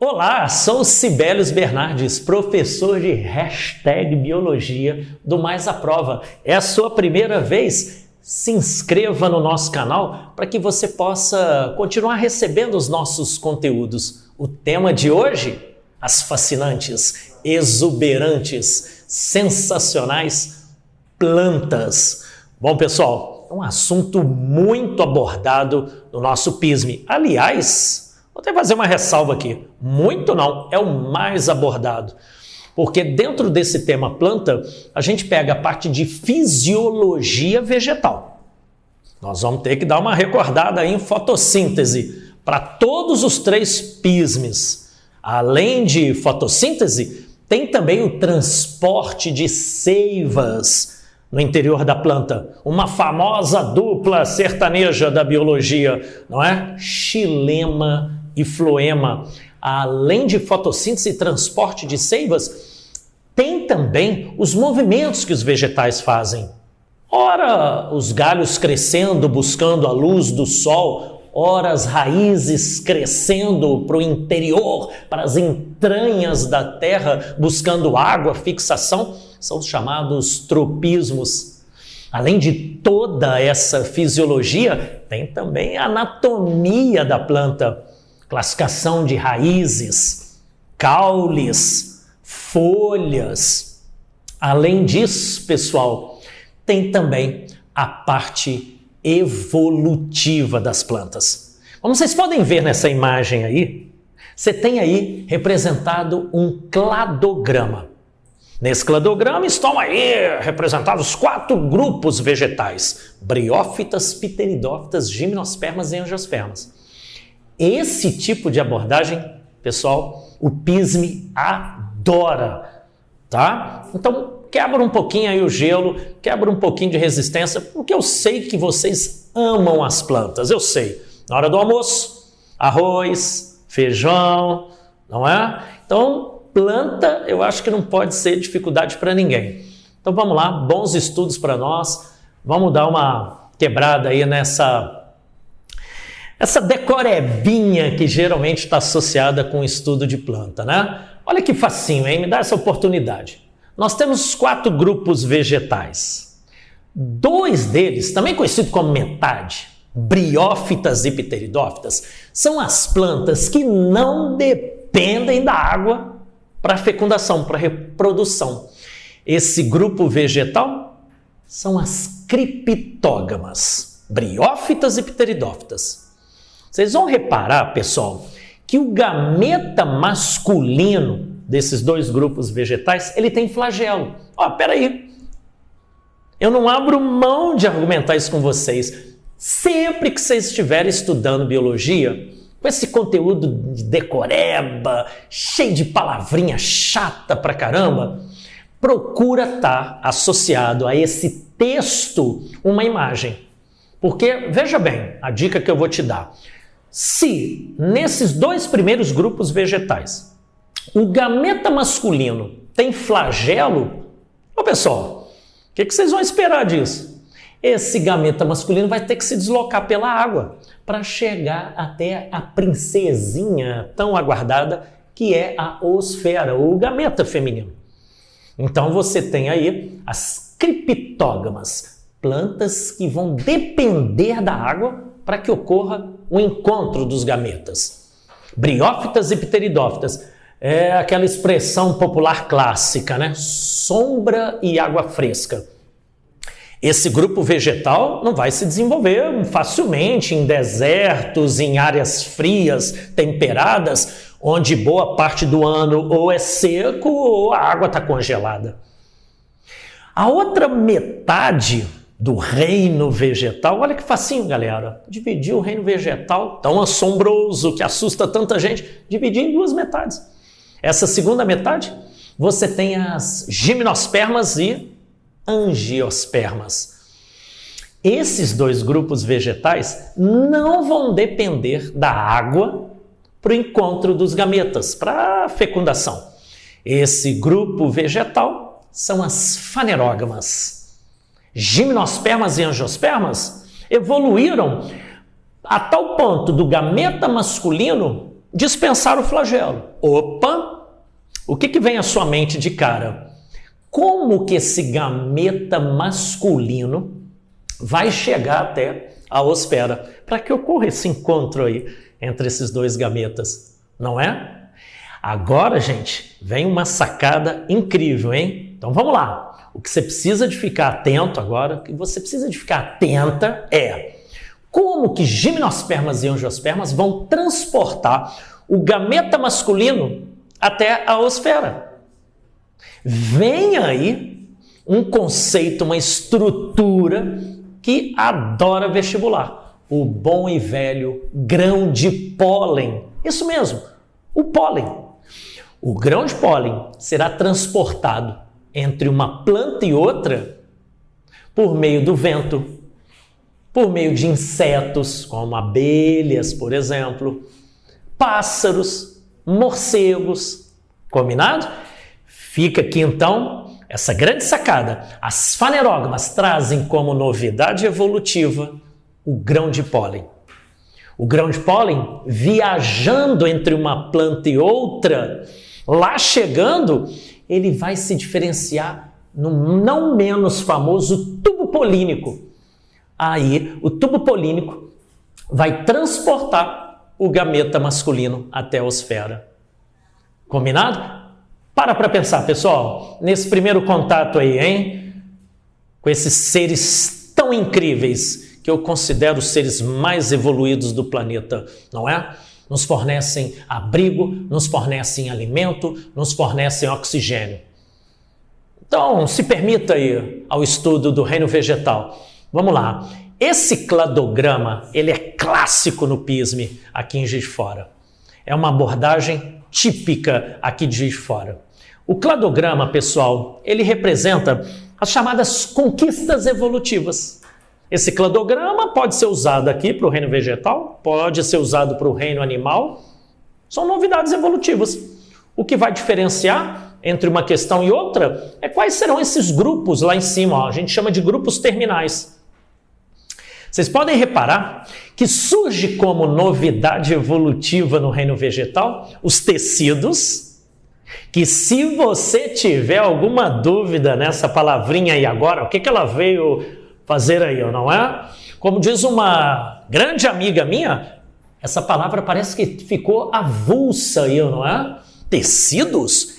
Olá, sou Sibelius Bernardes, professor de #Biologia do Mais à Prova. É a sua primeira vez? Se inscreva no nosso canal para que você possa continuar recebendo os nossos conteúdos. O tema de hoje? As fascinantes, exuberantes, sensacionais plantas. Bom, pessoal, é um assunto muito abordado no nosso PISM. Aliás, vou até fazer uma ressalva aqui. Muito não, é o mais abordado. Porque dentro desse tema planta, a gente pega a parte de fisiologia vegetal. Nós vamos ter que dar uma recordada aí em fotossíntese para todos os 3 PISMs. Além de fotossíntese, tem também o transporte de seivas no interior da planta. Uma famosa dupla sertaneja da biologia, não é? Xilema e floema. Além de fotossíntese e transporte de seivas, tem também os movimentos que os vegetais fazem. Ora, os galhos crescendo, buscando a luz do sol, ora as raízes crescendo para o interior, para as entranhas da terra, buscando água, fixação, são os chamados tropismos. Além de toda essa fisiologia, tem também a anatomia da planta, classificação de raízes, caules, folhas. Além disso, pessoal, tem também a parte evolutiva das plantas. Como vocês podem ver nessa imagem aí, você tem aí representado um cladograma. Nesse cladograma estão aí representados 4 grupos vegetais: briófitas, pteridófitas, gimnospermas e angiospermas. Esse tipo de abordagem, pessoal, o PISM adora, tá? Então, quebra um pouquinho aí o gelo, quebra um pouquinho de resistência, porque eu sei que vocês amam as plantas, eu sei. Na hora do almoço, arroz, feijão, não é? Então, planta, eu acho que não pode ser dificuldade para ninguém. Então, vamos lá, bons estudos para nós. Vamos dar uma quebrada aí essa decorebinha que geralmente está associada com o estudo de planta, né? Olha que facinho, hein? Me dá essa oportunidade. Nós temos 4 grupos vegetais. 2 deles, também conhecidos como metade, briófitas e pteridófitas, são as plantas que não dependem da água para fecundação, para reprodução. Esse grupo vegetal são as criptógamas, briófitas e pteridófitas. Vocês vão reparar, pessoal, que o gameta masculino desses 2 grupos vegetais, ele tem flagelo. Peraí, eu não abro mão de argumentar isso com vocês. Sempre que vocês estiverem estudando biologia, com esse conteúdo de decoreba, cheio de palavrinha chata pra caramba, procura estar associado a esse texto uma imagem. Porque, veja bem, a dica que eu vou te dar. Se nesses 2 primeiros grupos vegetais, o gameta masculino tem flagelo, pessoal, o que vocês vão esperar disso? Esse gameta masculino vai ter que se deslocar pela água para chegar até a princesinha tão aguardada que é a oosfera, o gameta feminino. Então você tem aí as criptógamas, plantas que vão depender da água para que ocorra o encontro dos gametas. Briófitas e pteridófitas. É aquela expressão popular clássica, né? Sombra e água fresca. Esse grupo vegetal não vai se desenvolver facilmente em desertos, em áreas frias, temperadas, onde boa parte do ano ou é seco ou a água está congelada. A outra metade do reino vegetal, olha que facinho, galera. Dividir o reino vegetal, tão assombroso, que assusta tanta gente, dividir em 2 metades. Essa segunda metade, você tem as gimnospermas e angiospermas. Esses 2 grupos vegetais não vão depender da água para o encontro dos gametas, para a fecundação. Esse grupo vegetal são as fanerógamas. Gimnospermas e angiospermas evoluíram a tal ponto do gameta masculino dispensar o flagelo. Opa! O que vem à sua mente de cara? Como que esse gameta masculino vai chegar até a osfera para que ocorra esse encontro aí entre esses dois gametas, não é? Agora, gente, vem uma sacada incrível, hein? Então vamos lá. O que você precisa de ficar atento agora, o que você precisa de ficar atenta é como que gimnospermas e angiospermas vão transportar o gameta masculino até a osfera. Vem aí um conceito, uma estrutura que adora vestibular. O bom e velho grão de pólen. Isso mesmo, o pólen. O grão de pólen será transportado entre uma planta e outra por meio do vento, por meio de insetos, como abelhas, por exemplo, pássaros, morcegos. Combinado? Fica aqui então essa grande sacada. As fanerógamas trazem como novidade evolutiva o grão de pólen. O grão de pólen, viajando entre uma planta e outra, lá chegando, ele vai se diferenciar no não menos famoso tubo polínico. Aí, o tubo polínico vai transportar o gameta masculino até a osfera. Combinado? Para pensar, pessoal, nesse primeiro contato aí, hein? Com esses seres tão incríveis que eu considero os seres mais evoluídos do planeta, não é? Nos fornecem abrigo, nos fornecem alimento, nos fornecem oxigênio. Então, se permita aí ao estudo do reino vegetal. Vamos lá. Esse cladograma, ele é clássico no PISME aqui em Juiz de Fora. É uma abordagem típica aqui de Juiz de Fora. O cladograma, pessoal, ele representa as chamadas conquistas evolutivas. Esse cladograma pode ser usado aqui para o reino vegetal, pode ser usado para o reino animal. São novidades evolutivas. O que vai diferenciar entre uma questão e outra é quais serão esses grupos lá em cima. Ó. A gente chama de grupos terminais. Vocês podem reparar que surge como novidade evolutiva no reino vegetal os tecidos, que se você tiver alguma dúvida nessa palavrinha aí agora, o que ela veio fazer aí, não é? Como diz uma grande amiga minha, essa palavra parece que ficou avulsa aí, não é? Tecidos?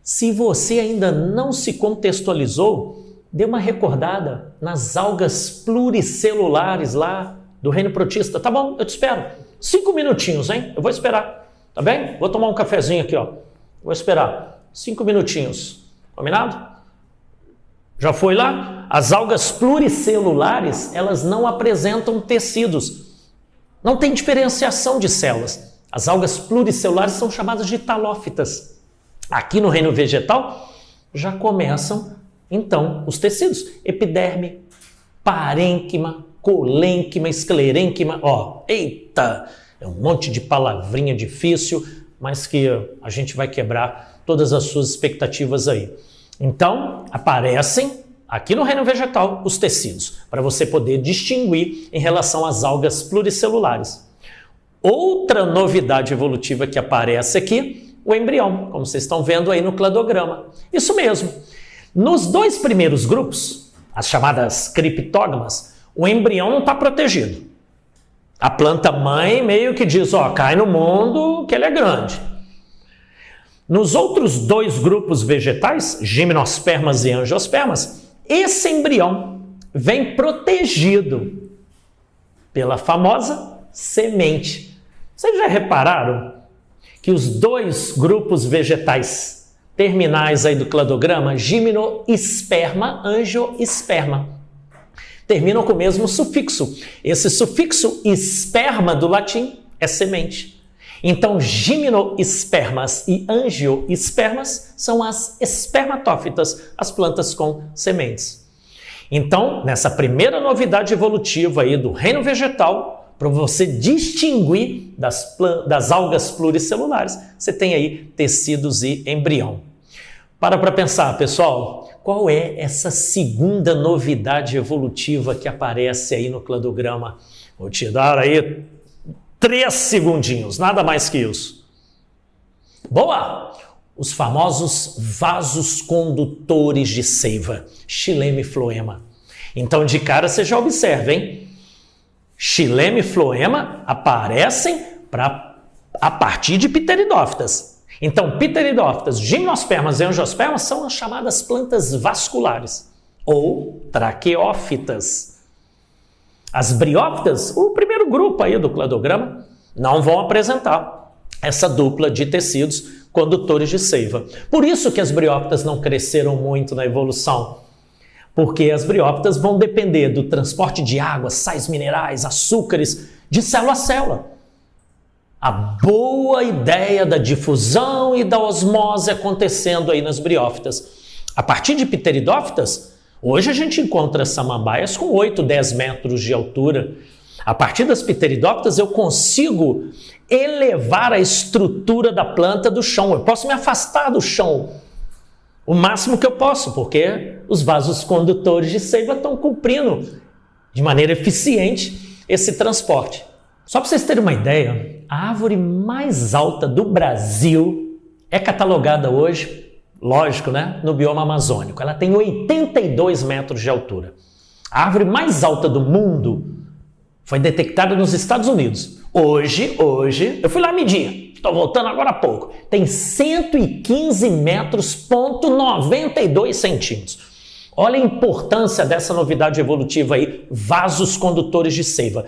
Se você ainda não se contextualizou, dê uma recordada nas algas pluricelulares lá do reino protista. Tá bom, eu te espero. 5 minutinhos, hein? Eu vou esperar, tá bem? Vou tomar um cafezinho aqui, ó. Vou esperar 5 minutinhos. Combinado? Já foi lá? As algas pluricelulares, elas não apresentam tecidos. Não tem diferenciação de células. As algas pluricelulares são chamadas de talófitas. Aqui no reino vegetal, já começam, então, os tecidos. Epiderme, parênquima, colênquima, esclerênquima. Ó, eita! É um monte de palavrinha difícil, mas que a gente vai quebrar todas as suas expectativas aí. Então, aparecem aqui no reino vegetal os tecidos, para você poder distinguir em relação às algas pluricelulares. Outra novidade evolutiva que aparece aqui, o embrião, como vocês estão vendo aí no cladograma. Isso mesmo. Nos dois primeiros grupos, as chamadas criptógamas, o embrião não está protegido. A planta mãe meio que diz, ó, cai no mundo que ele é grande. Nos outros dois grupos vegetais, gimnospermas e angiospermas, esse embrião vem protegido pela famosa semente. Vocês já repararam que os dois grupos vegetais terminais aí do cladograma, gimnosperma, angiosperma, terminam com o mesmo sufixo. Esse sufixo esperma do latim é semente. Então, gimnospermas e angiospermas são as espermatófitas, as plantas com sementes. Então, nessa primeira novidade evolutiva aí do reino vegetal, para você distinguir das algas pluricelulares, você tem aí tecidos e embrião. Para pensar, pessoal, qual é essa segunda novidade evolutiva que aparece aí no cladograma? Vou te dar aí 3 segundinhos, nada mais que isso. Boa! Os famosos vasos condutores de seiva, xilema e floema. Então, de cara, você já observa, hein? Xilema e floema aparecem a partir de pteridófitas. Então, pteridófitas, gimnospermas e angiospermas são as chamadas plantas vasculares ou traqueófitas. As briófitas, o primeiro grupo aí do cladograma, não vão apresentar essa dupla de tecidos condutores de seiva. Por isso que as briófitas não cresceram muito na evolução, porque as briófitas vão depender do transporte de água, sais minerais, açúcares, de célula a célula. A boa ideia da difusão e da osmose acontecendo aí nas briófitas. A partir de pteridófitas, hoje a gente encontra samambaias com 8, 10 metros de altura. A partir das pteridófitas eu consigo elevar a estrutura da planta do chão. Eu posso me afastar do chão o máximo que eu posso, porque os vasos condutores de seiva estão cumprindo de maneira eficiente esse transporte. Só para vocês terem uma ideia, a árvore mais alta do Brasil é catalogada hoje, lógico, né, no bioma amazônico. Ela tem 82 metros de altura. A árvore mais alta do mundo foi detectada nos Estados Unidos. Hoje, eu fui lá medir, estou voltando agora há pouco, tem 115 metros, ponto 92 centímetros. Olha a importância dessa novidade evolutiva aí, vasos condutores de seiva.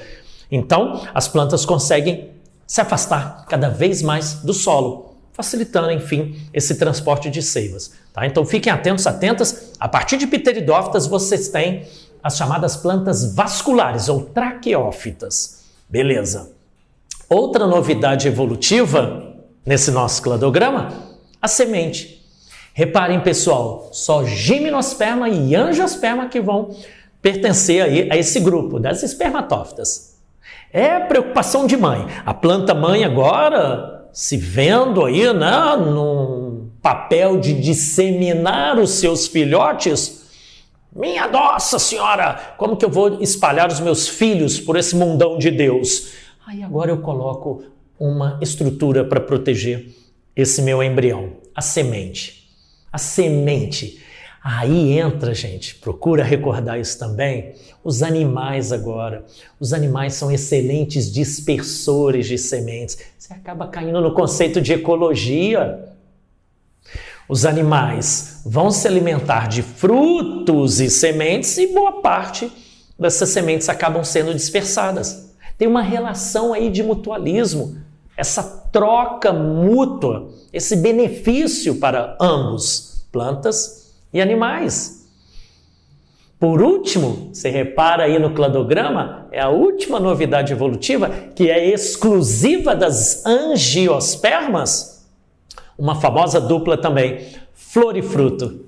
Então, as plantas conseguem se afastar cada vez mais do solo, facilitando, enfim, esse transporte de seivas. Tá? Então, fiquem atentos, atentas. A partir de pteridófitas, vocês têm as chamadas plantas vasculares ou traqueófitas. Beleza. Outra novidade evolutiva nesse nosso cladograma, a semente. Reparem, pessoal, só gimnosperma e angiosperma que vão pertencer aí a esse grupo das espermatófitas. É preocupação de mãe. A planta mãe agora se vendo aí, né, num papel de disseminar os seus filhotes. Minha Nossa Senhora, como que eu vou espalhar os meus filhos por esse mundão de Deus? Aí agora eu coloco uma estrutura para proteger esse meu embrião, a semente. A semente. Aí entra, gente, procura recordar isso também, os animais agora. Os animais são excelentes dispersores de sementes. Você acaba caindo no conceito de ecologia. Os animais vão se alimentar de frutos e sementes e boa parte dessas sementes acabam sendo dispersadas. Tem uma relação aí de mutualismo, essa troca mútua, esse benefício para ambos, plantas e animais. Por último, você repara aí no cladograma, é a última novidade evolutiva, que é exclusiva das angiospermas, uma famosa dupla também, flor e fruto.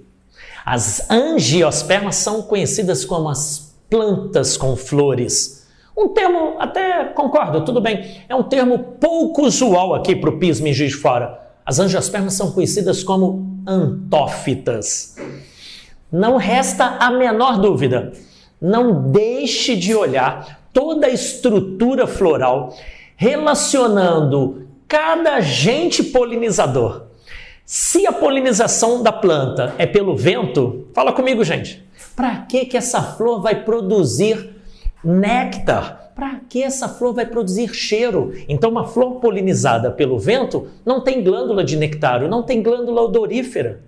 As angiospermas são conhecidas como as plantas com flores. Um termo, até concordo, tudo bem, é um termo pouco usual aqui para o Pismo em Juiz de Fora. As angiospermas são conhecidas como antófitas. Não resta a menor dúvida, não deixe de olhar toda a estrutura floral relacionando cada agente polinizador. Se a polinização da planta é pelo vento, fala comigo, gente, para que essa flor vai produzir néctar? Para que essa flor vai produzir cheiro? Então, uma flor polinizada pelo vento não tem glândula de nectário, não tem glândula odorífera.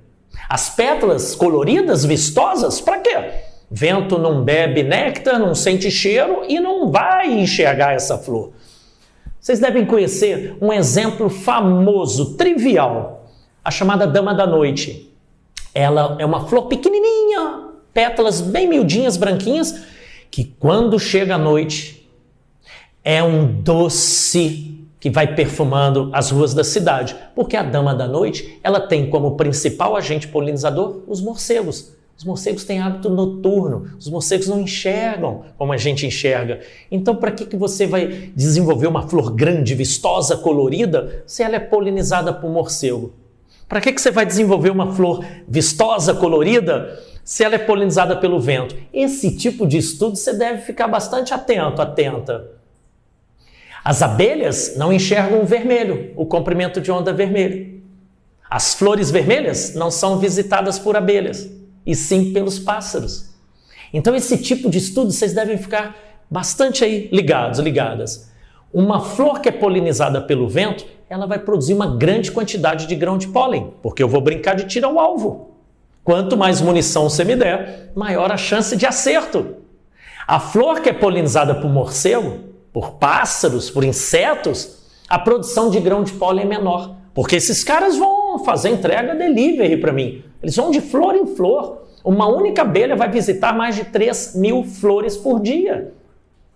As pétalas coloridas, vistosas, para quê? Vento não bebe néctar, não sente cheiro e não vai enxergar essa flor. Vocês devem conhecer um exemplo famoso, trivial, a chamada dama da noite. Ela é uma flor pequenininha, pétalas bem miudinhas, branquinhas, que quando chega a noite é um doce que vai perfumando as ruas da cidade, porque a dama da noite, ela tem como principal agente polinizador os morcegos. Os morcegos têm hábito noturno, os morcegos não enxergam como a gente enxerga. Então, para que você vai desenvolver uma flor grande, vistosa, colorida, se ela é polinizada por morcego? Para que você vai desenvolver uma flor vistosa, colorida, se ela é polinizada pelo vento? Esse tipo de estudo você deve ficar bastante atento, atenta. As abelhas não enxergam o vermelho, o comprimento de onda vermelho. As flores vermelhas não são visitadas por abelhas, e sim pelos pássaros. Então esse tipo de estudo vocês devem ficar bastante aí ligadas. Uma flor que é polinizada pelo vento, ela vai produzir uma grande quantidade de grão de pólen, porque eu vou brincar de tiro ao alvo. Quanto mais munição você me der, maior a chance de acerto. A flor que é polinizada por morcego, por pássaros, por insetos, a produção de grão de pólen é menor, porque esses caras vão fazer entrega delivery para mim. Eles vão de flor em flor. Uma única abelha vai visitar mais de 3.000 flores por dia.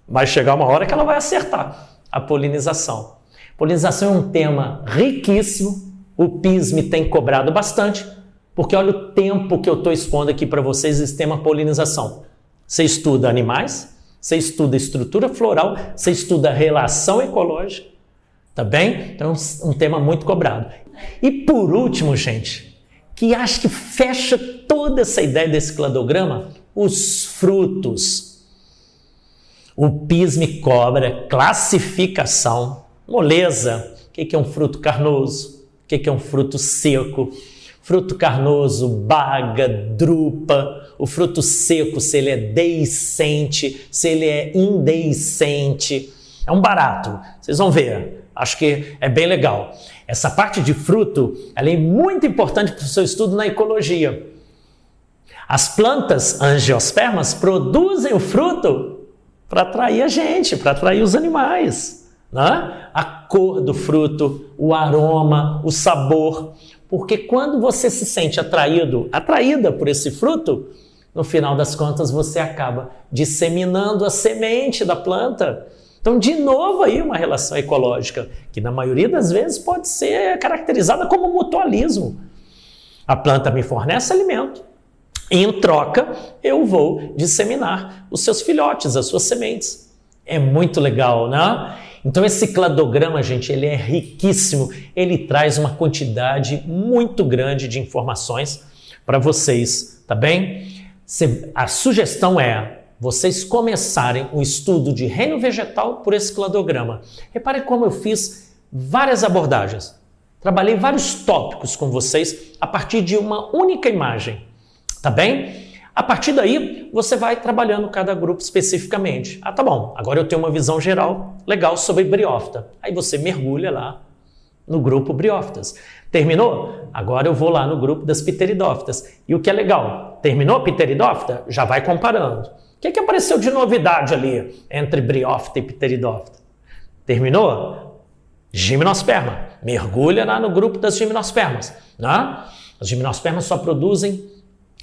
Vai chegar uma hora que ela vai acertar a polinização. Polinização é um tema riquíssimo, o PIS me tem cobrado bastante, porque olha o tempo que eu estou expondo aqui para vocês esse tema polinização. Você estuda animais, você estuda estrutura floral, você estuda relação ecológica, tá bem? Então é um tema muito cobrado. E por último, gente, que acho que fecha toda essa ideia desse cladograma, os frutos. O PIS me cobra classificação, moleza, o que é um fruto carnoso, o que é um fruto seco, fruto carnoso, baga, drupa, o fruto seco, se ele é deiscente, se ele é indeiscente, é um barato, vocês vão ver, acho que é bem legal. Essa parte de fruto, ela é muito importante para o seu estudo na ecologia. As plantas angiospermas produzem o fruto para atrair a gente, para atrair os animais, né? A cor do fruto, o aroma, o sabor, porque quando você se sente atraída por esse fruto, no final das contas você acaba disseminando a semente da planta. Então, de novo aí uma relação ecológica, que na maioria das vezes pode ser caracterizada como mutualismo. A planta me fornece alimento, e em troca, eu vou disseminar os seus filhotes, as suas sementes. É muito legal, né? Então esse cladograma, gente, ele é riquíssimo. Ele traz uma quantidade muito grande de informações para vocês, tá bem? A sugestão é vocês começarem o estudo de reino vegetal por esse cladograma. Reparem como eu fiz várias abordagens. Trabalhei vários tópicos com vocês a partir de uma única imagem. Tá bem? A partir daí, você vai trabalhando cada grupo especificamente. Ah, tá bom, agora eu tenho uma visão geral legal sobre briófita. Aí você mergulha lá no grupo briófitas. Terminou? Agora eu vou lá no grupo das pteridófitas. E o que é legal, terminou a pteridófita? Já vai comparando. O que apareceu de novidade ali entre briófita e pteridófita? Terminou? Gimnosperma. Mergulha lá no grupo das gimnospermas. Né? As gimnospermas só produzem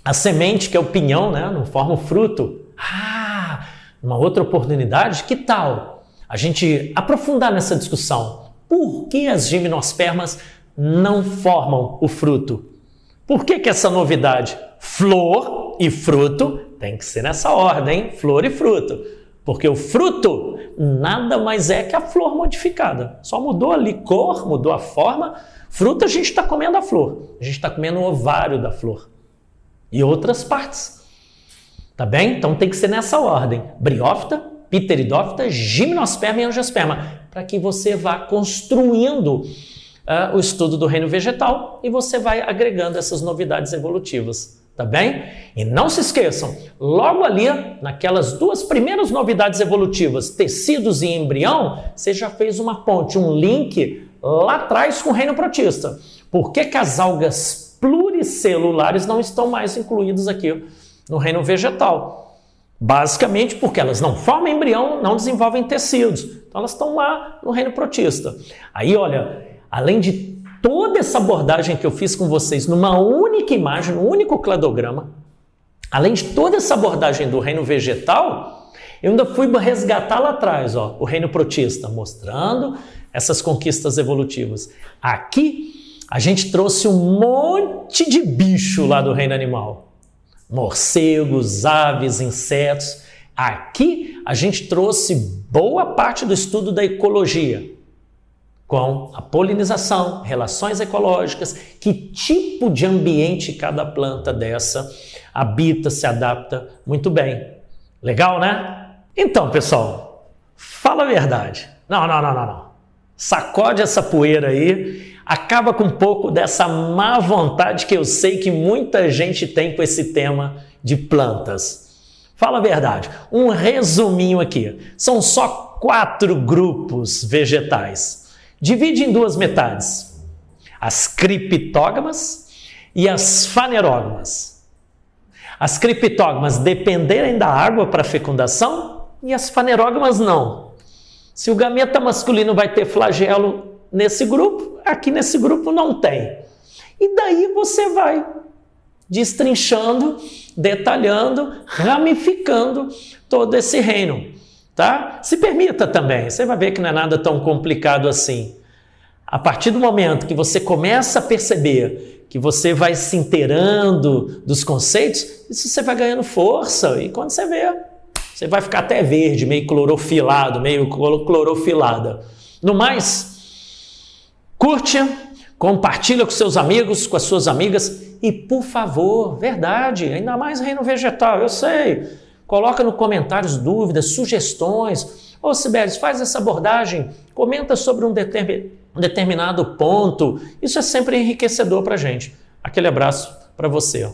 a semente, que é o pinhão, né? Não forma o fruto. Ah, uma outra oportunidade, que tal a gente aprofundar nessa discussão? Por que as gimnospermas não formam o fruto? Por que essa novidade? Flor e fruto tem que ser nessa ordem, flor e fruto. Porque o fruto nada mais é que a flor modificada. Só mudou ali cor, mudou a forma. Fruto a gente está comendo a flor. A gente está comendo o ovário da flor. E outras partes. Tá bem? Então tem que ser nessa ordem. Briófita, pteridófita, gimnosperma e angiosperma. Para que você vá construindo o estudo do reino vegetal e você vai agregando essas novidades evolutivas. Tá bem? E não se esqueçam, logo ali, naquelas duas primeiras novidades evolutivas, tecidos e embrião, você já fez uma ponte, um link lá atrás com o reino protista. Por que as algas pluricelulares não estão mais incluídas aqui no reino vegetal? Basicamente porque elas não formam embrião, não desenvolvem tecidos. Então elas estão lá no reino protista. Aí, olha, além de toda essa abordagem que eu fiz com vocês numa única imagem, num único cladograma, além de toda essa abordagem do reino vegetal, eu ainda fui resgatar lá atrás, ó, o reino protista, mostrando essas conquistas evolutivas. Aqui a gente trouxe um monte de bicho lá do reino animal. Morcegos, aves, insetos. Aqui a gente trouxe boa parte do estudo da ecologia, com a polinização, relações ecológicas, que tipo de ambiente cada planta dessa habita, se adapta muito bem. Legal, né? Então, pessoal, fala a verdade. Não. Sacode essa poeira aí, acaba com um pouco dessa má vontade que eu sei que muita gente tem com esse tema de plantas. Fala a verdade, um resuminho aqui. São só 4 grupos vegetais. Divide em 2 metades. As criptógamas e as fanerógamas. As criptógamas dependerem da água para fecundação e as fanerógamas não. Se o gameta masculino vai ter flagelo nesse grupo, aqui nesse grupo não tem. E daí você vai destrinchando, detalhando, ramificando todo esse reino, tá? Se permita também, você vai ver que não é nada tão complicado assim. A partir do momento que você começa a perceber que você vai se inteirando dos conceitos, isso você vai ganhando força e quando você vê, você vai ficar até verde, meio clorofilado, meio clorofilada. No mais, curte, compartilha com seus amigos, com as suas amigas e, por favor, verdade, ainda mais reino vegetal, eu sei, coloca no comentários dúvidas, sugestões. Ô, Sibelius, faz essa abordagem, comenta sobre um determinado ponto. Isso é sempre enriquecedor para a gente. Aquele abraço para você.